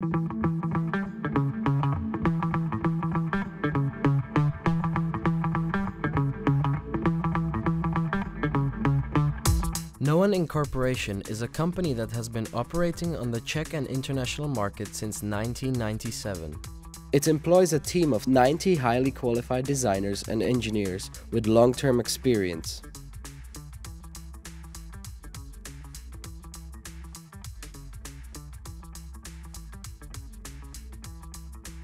Noen Incorporation is a company that has been operating on the Czech and international market since 1997. It employs a team of 90 highly qualified designers and engineers with long-term experience.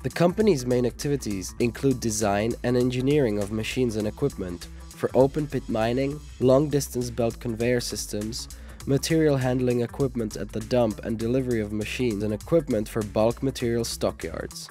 The company's main activities include design and engineering of machines and equipment for open-pit mining, long-distance belt conveyor systems, material handling equipment at the dump and delivery of machines and equipment for bulk material stockyards.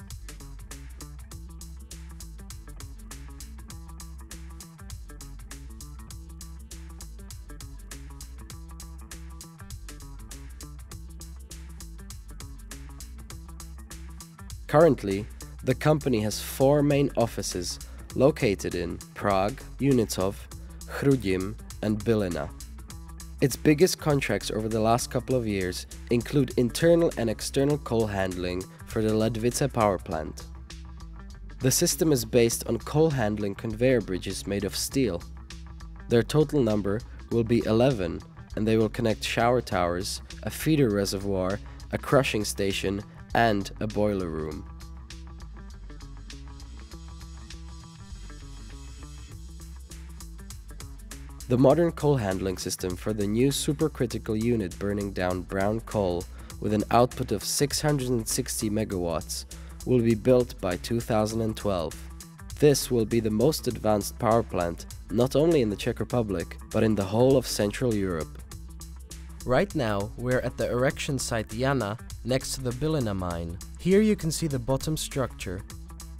Currently, the company has 4 main offices located in Prague, Unitov, Chrudim and Bylina. Its biggest contracts over the last couple of years include internal and external coal handling for the Ledvice power plant. The system is based on coal handling conveyor bridges made of steel. Their total number will be 11 and they will connect shower towers, a feeder reservoir, a crushing station and a boiler room. The modern coal handling system for the new supercritical unit burning down brown coal with an output of 660 megawatts will be built by 2012. This will be the most advanced power plant not only in the Czech Republic but in the whole of Central Europe. Right now, we're at the erection site Jana next to the Bylina mine. Here you can see the bottom structure.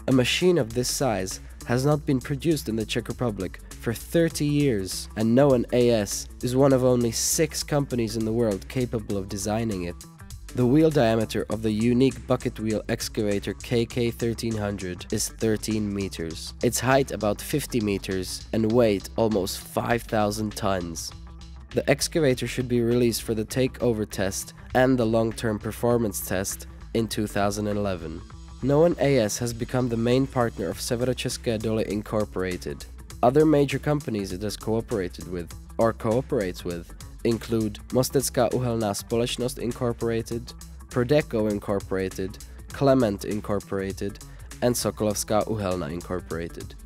A machine of this size has not been produced in the Czech Republic for 30 years, and Noen AS is one of only 6 companies in the world capable of designing it. The wheel diameter of the unique bucket wheel excavator KK1300 is 13 meters. Its height about 50 meters and weight almost 5,000 tons. The excavator should be released for the takeover test and the long-term performance test in 2011. Noen AS has become the main partner of Severočeské doly Incorporated. Other major companies it has cooperated with or cooperates with include Mostecká uhelná společnost Incorporated, Prodeco Incorporated, Clement Incorporated, and Sokolovská uhelná Incorporated.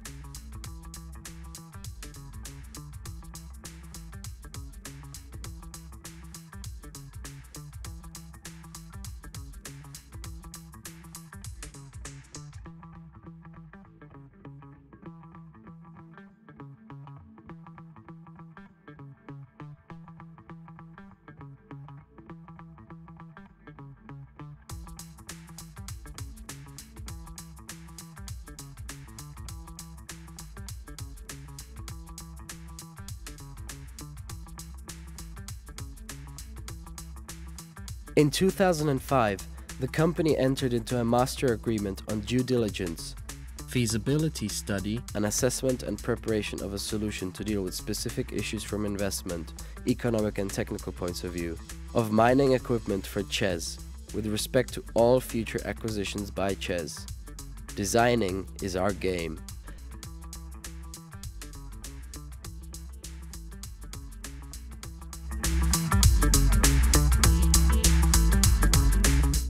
In 2005, the company entered into a master agreement on due diligence, feasibility study, an assessment and preparation of a solution to deal with specific issues from investment, economic and technical points of view, of mining equipment for ČEZ, with respect to all future acquisitions by ČEZ. Designing is our game.